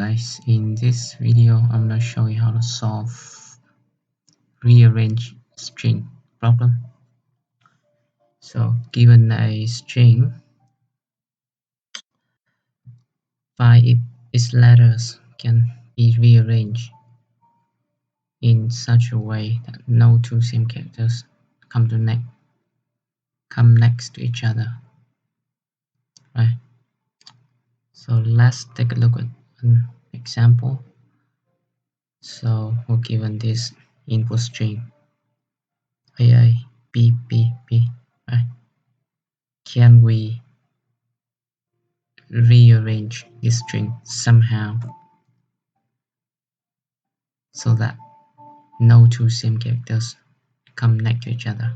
guys, in this video I'm going to show you how to solve rearrange string problem. So given a string, find if its letters can be rearranged in such a way that no two same characters come next to each other. Right. So let's take a look at an example. So we're given this input string A, B, B, B, right? Can we rearrange this string somehow so that no two same characters come next to each other?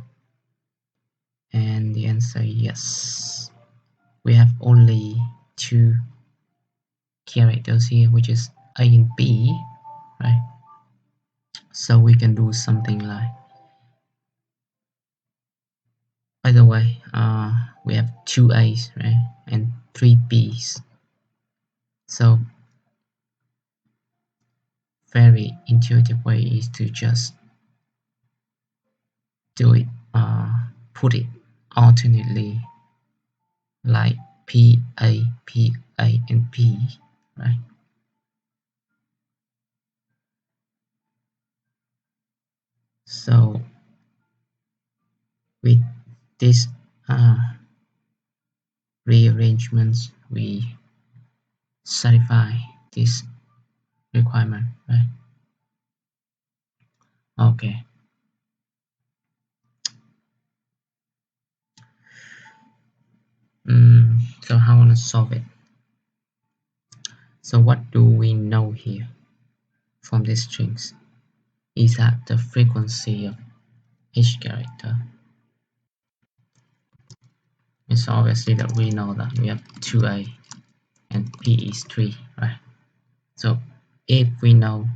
And the answer is yes. We have only two characters here, which is A and B, right? So we can do something like, by the way, we have two A's, right, and three B's. So very intuitive way is to just do it, put it alternately, like P A and P, right? So with this rearrangements, we satisfy this requirement, right? Okay. So how I want to solve it? So what do we know here from these strings is that the frequency of each character is obviously that we know that we have 2A and P is 3, right? So if we know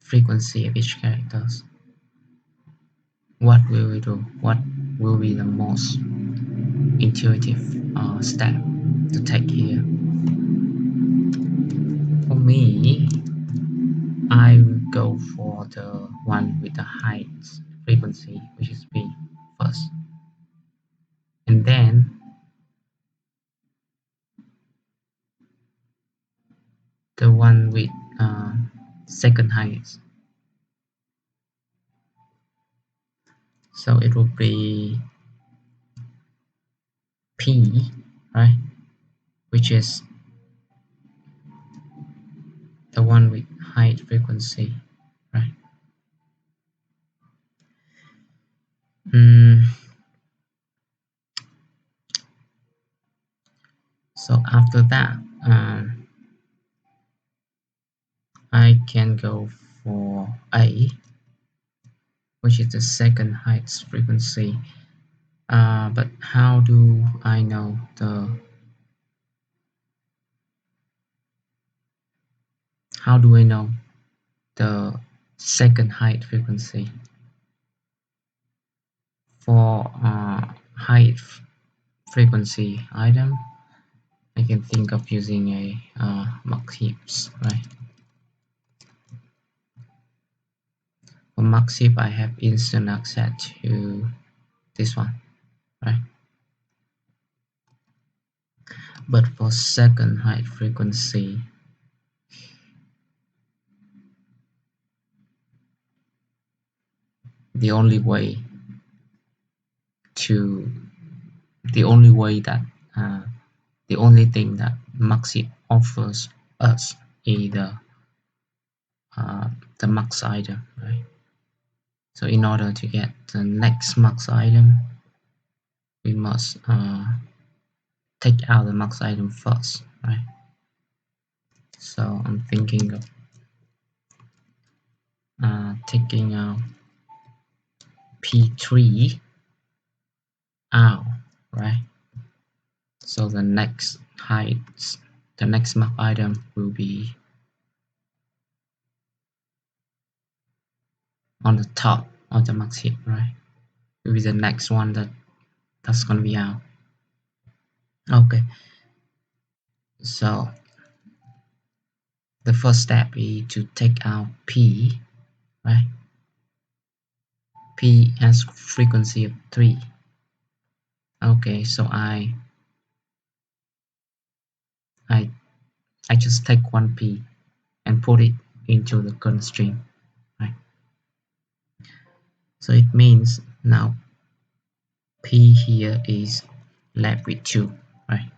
frequency of each characters, what will we do? What will be the most intuitive step to take here? For me, I will go for the one with the highest frequency, which is B first, and then the one with second highest. So it will be P, right, which is the one with high frequency, right? So after that, I can go for A, which is the second highest frequency. But how do I know the second height frequency? For high frequency item, I can think of using a mux heaps, right? For mux heap, I have instant access to this one, right? But for second height frequency, the only way that the only thing that Maxit offers us is the max item, right? So in order to get the next max item, we must take out the max item first, right? So I'm thinking of taking out P3 out, right? So the next max item will be on the top of the max heap, right? Will be the next one that's gonna be out. Okay. So the first step is to take out P, right? P has frequency of 3. Okay, so I I just take one P and put it into the current string, right? So it means now P here is left with 2, right?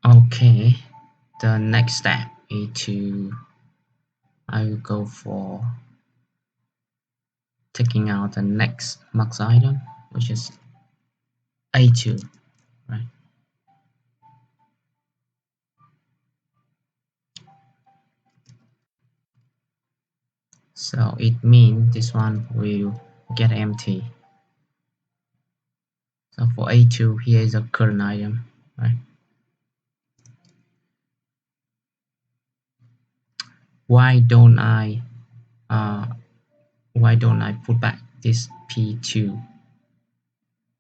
Okay, the next step is to I will go for taking out the next mux item, which is A2, right? So it means this one will get empty. So for A2, here is a current item, right? Why don't I uh, why don't I put back this P to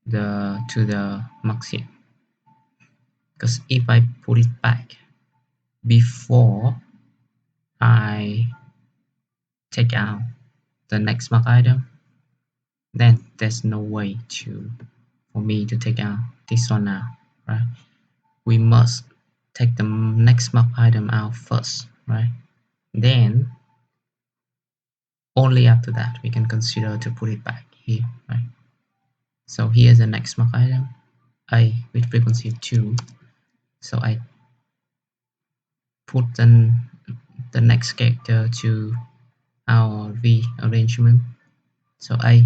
the mux here? Because if I put it back before I take out the next mux item, then there's no way for me to take out this one now, right? We must take the next mux item out first, right? Then only after that we can consider to put it back here, right? So here's the next mux item, A with frequency of 2. So I put the next character to our rearrangement. So A.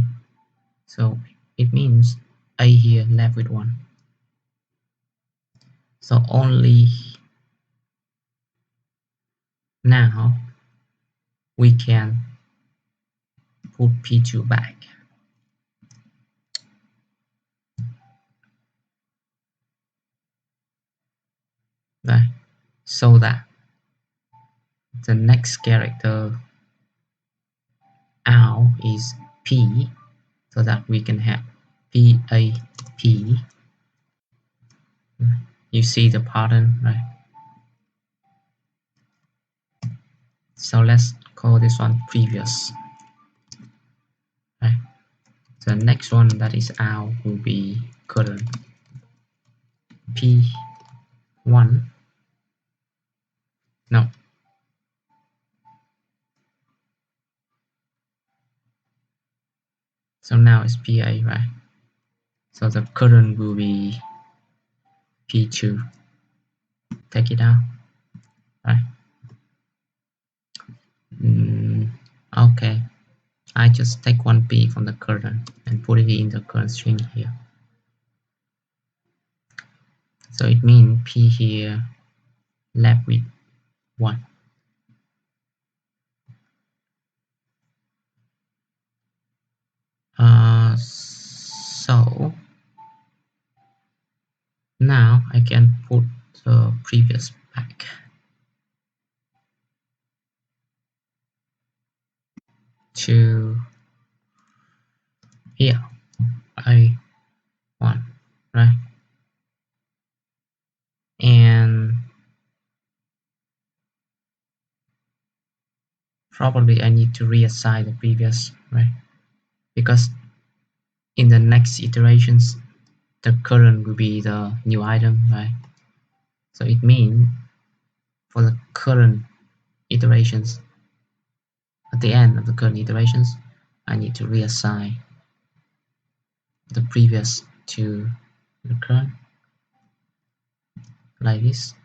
So it means A here left with 1. So only now we can put P2 back. Right? So that the next character out is P, so that we can have PAP. You see the pattern, right? So let's call this one previous. Right? The next one that is out will be current P1. No. So now it's PA, right? So the current will be P2. Take it out, right? Okay. I just take one P from the current and put it in the current string here. So it means P here left with 1. So now I can put the previous back to here. I1, right? And probably I need to reassign the previous, right? Because in the next iterations, the current will be the new item, right? So it means for the current iterations, at the end of the current iterations, I need to reassign the previous to the current, like this.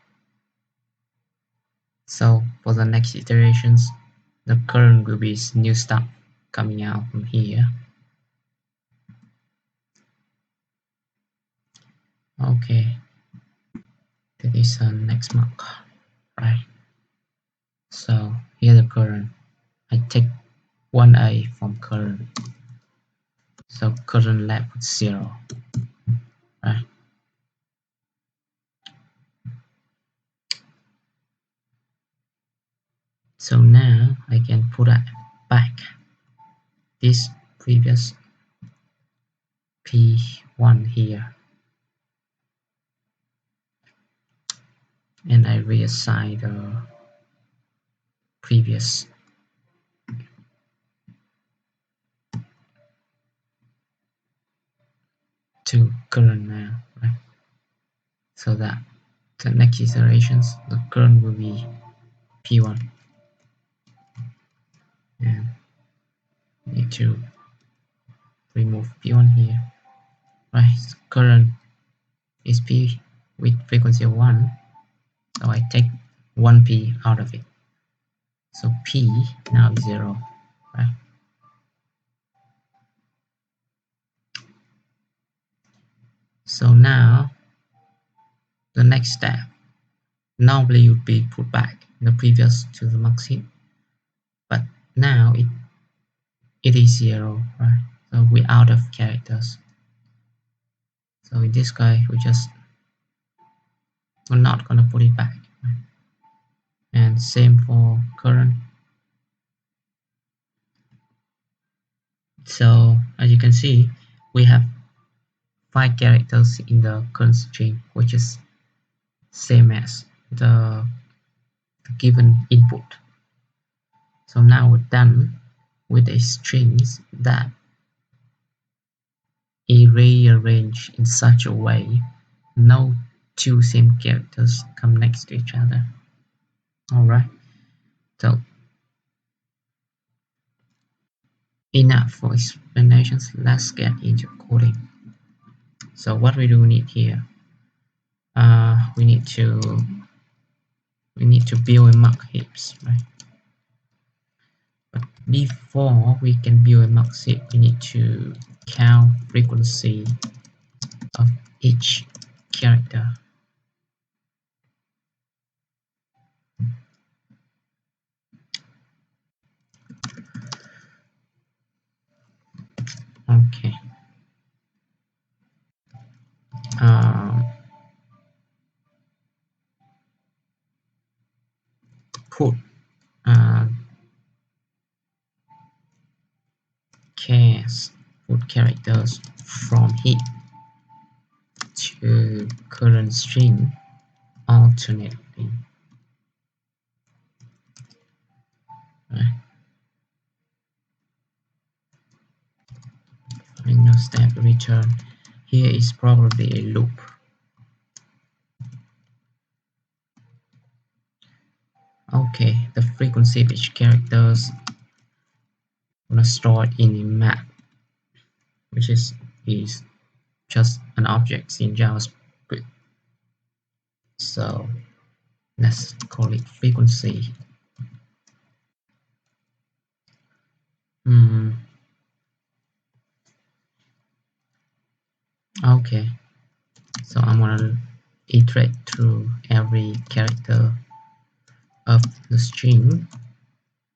So for the next iterations, the current will be new stuff coming out from here. Okay, that is the next mark, right? So here the current, I take 1A from current, so current left with 0, right? So now I can put back this previous P1 here, and I reassign the previous to current now, right? So that the next iterations, the current will be P1, and need to remove P1 here, right? So current is P with frequency of 1, so I take 1P out of it. So P now is 0, right? So now the next step normally would be put back the previous to the max heap, but now it is 0, right? So we're out of characters. So in this guy, we're not gonna put it back, right? And same for current. So as you can see, we have 5 characters in the current string, which is same as the given input. So now we're done with the strings that is rearranged in such a way no two same characters come next to each other. Alright, so enough for explanations. Let's get into coding. So what we do need here, we need to build a mock heaps, right? But before we can build a mock heap, we need to count frequency of each character. Okay. Put put characters from heap to current string alternately. Right. Final step return. Here is probably a loop. Okay, the frequency of each characters gonna store it in a map, which is just an object in JavaScript. So let's call it frequency. Okay, so I'm gonna iterate through every character of the string.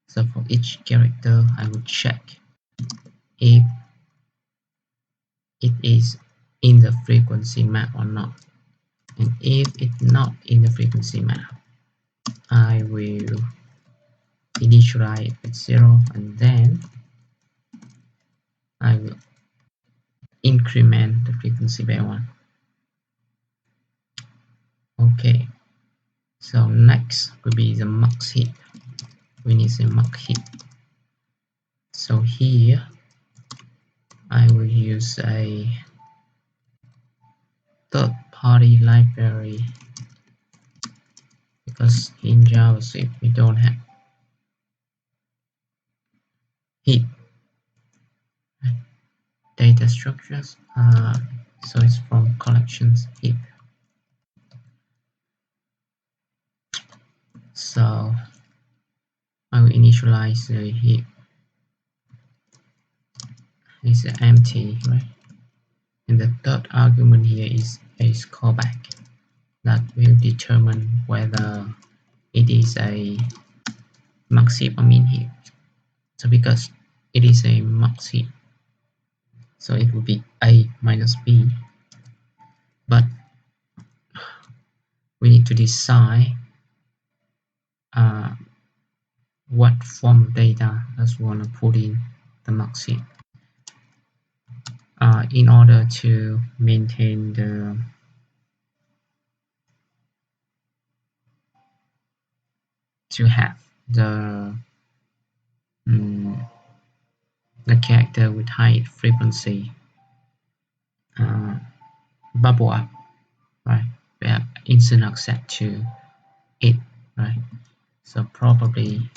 So for each character, I would check if it is in the frequency map or not. And if it's not in the frequency map, I will initialize it with 0, and then I will increment the frequency by 1. Okay, so next will be the max heap. We need a max heap. So here I will use a third-party library because in JavaScript we don't have heap data structures, so it's from collections heap. So I will initialize the heap. It's empty, right? And the third argument here is callback that will determine whether it is a max heap or min heap. So because it is a max heap, so it will be a minus b, but we need to decide what form of data does we want to put in the max heap. in order to maintain to have mm, the character with high frequency uh, bubble up, right? We have instant access to it, right? So probably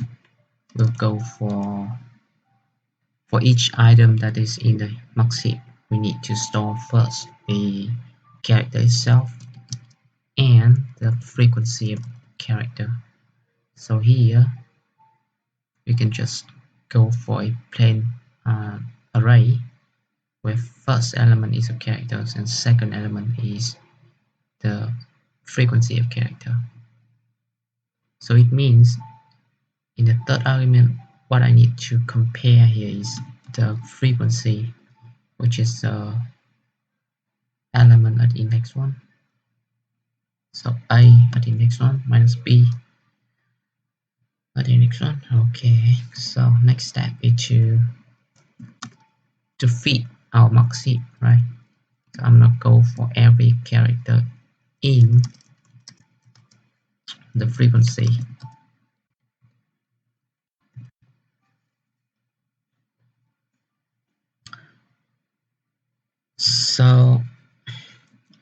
we'll go for each item that is in the mux heap. We need to store first the character itself and the frequency of character. So here you can just go for a plain array where first element is of characters and second element is the frequency of character. So it means in the third argument, what I need to compare here is the frequency, which is the element at index 1. So A at index 1 minus B at index 1. Okay, so next step is to feed our mux heap, right? So I'm gonna go for every character in the frequency. So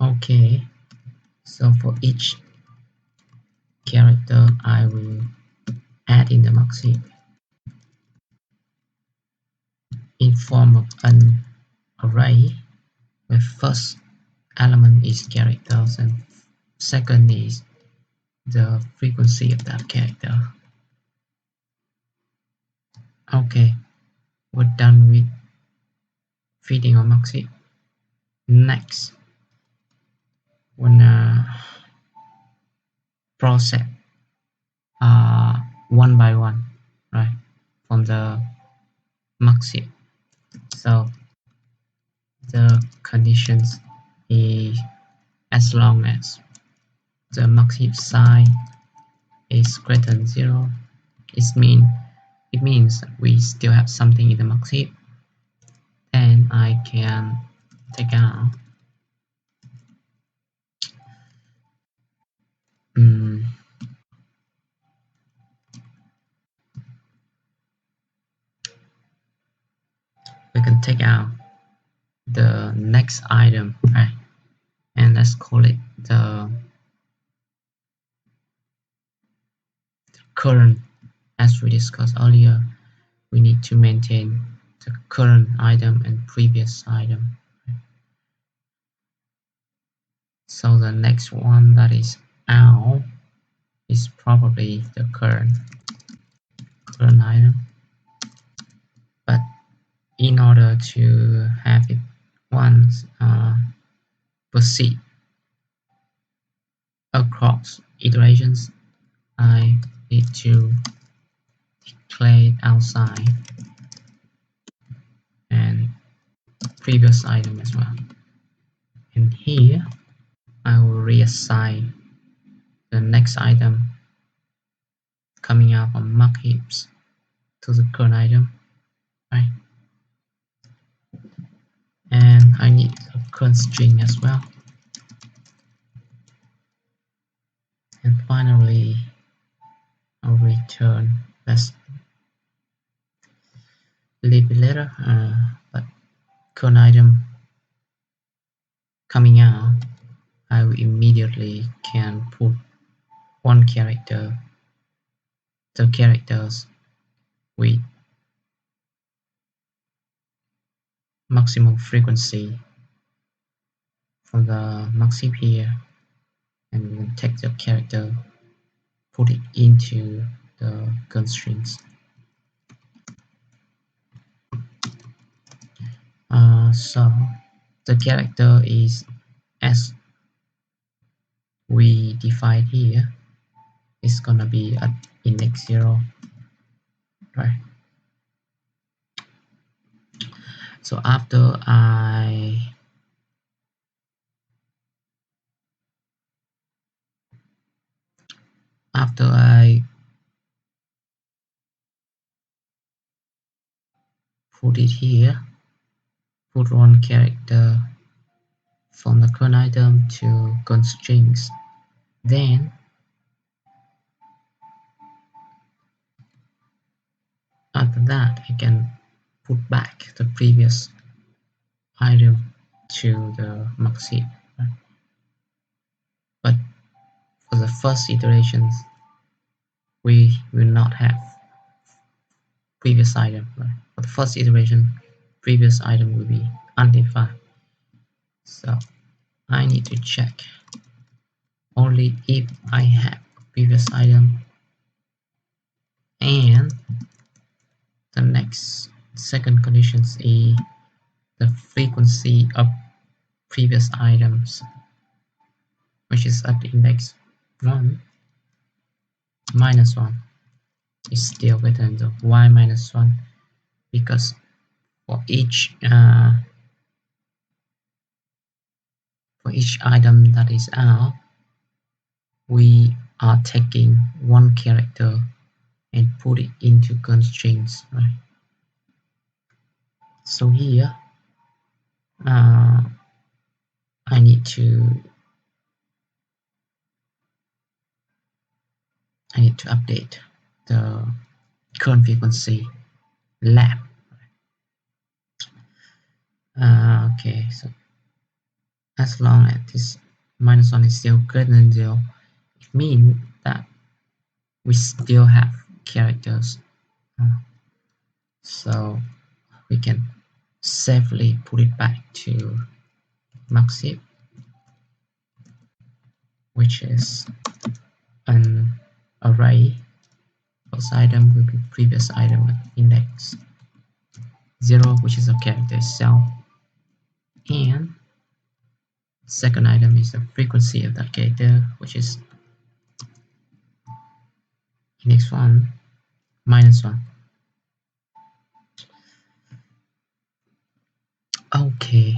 okay, so for each character I will add in the mux heap in form of an array where first element is characters and second is the frequency of that character. Okay, we're done with feeding our mux heap. Next, wanna process one by one, right, from the mux heap. So the conditions is as long as the mux heap size is greater than 0, it means we still have something in the mux heap. Then I can take out we can take out the next item, right? And let's call it the current. As we discussed earlier, we need to maintain the current item and previous item. So the next one that is out is probably the current item. But in order to have it once proceed across iterations, I need to declare it outside and previous item as well. And here I will reassign the next item coming out from mux heaps to the current item, right? And I need a current string as well. And finally, I'll return. Let's leave it later, but current item coming out, I will immediately can put one character, the characters with maximum frequency from the mux heap here, and we can take the character, put it into the constraints. So the character is as we define here, is gonna be at index 0, right? So after I put it here put one character from the current item to current strings. Then after that, I can put back the previous item to the maxi. But for the first iterations, we will not have previous item. Right? For the first iteration, previous item will be undefined. So I need to check only if I have previous item, and the next second condition is the frequency of previous items, which is at the index 1 minus 1 is still greater than the y minus 1, because for each item that is out, we are taking one character and put it into constraints, right? So here uh, I need to update the current frequency lab. Okay, so as long as this minus 1 is still greater than 0, it means that we still have characters. So we can safely put it back to maxip, which is an array. First item will be previous item at index 0, which is a character itself, and second item is the frequency of that character, which is index 1 minus 1. Okay,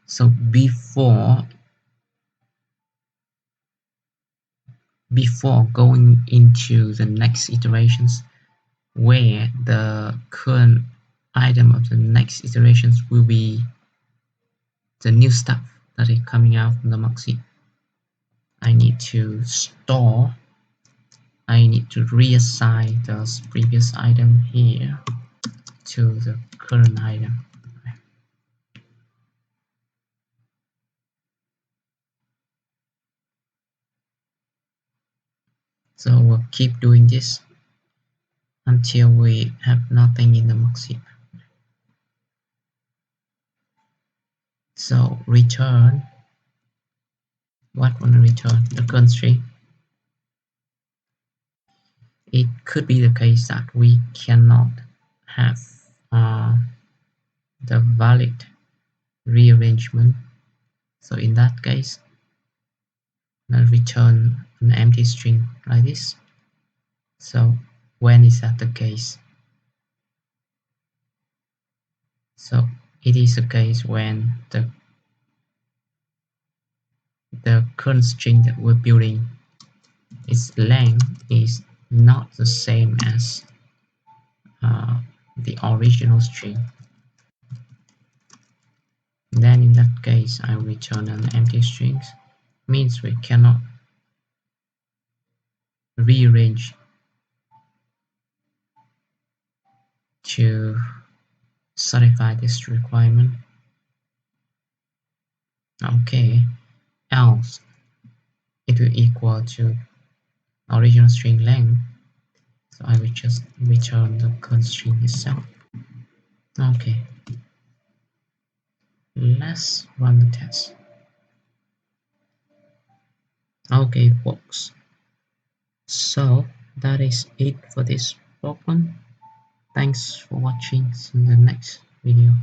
so before going into the next iterations, where the current item of the next iterations will be the new stuff that is coming out from the maxi, I need to reassign the previous item here to the current item. So we'll keep doing this until we have nothing in the maxi. So return, what will return? The current string. It could be the case that we cannot have the valid rearrangement. So in that case, I'll return an empty string like this. So when is that the case? So it is the case when the current string that we're building, its length is not the same as the original string. Then in that case, I return an empty string. Means we cannot rearrange to satisfy this requirement. Okay, else it will equal to original string length. So I will just return the current string itself. Okay, let's run the test. Okay, it works. So that is it for this problem. Thanks for watching. See you in the next video.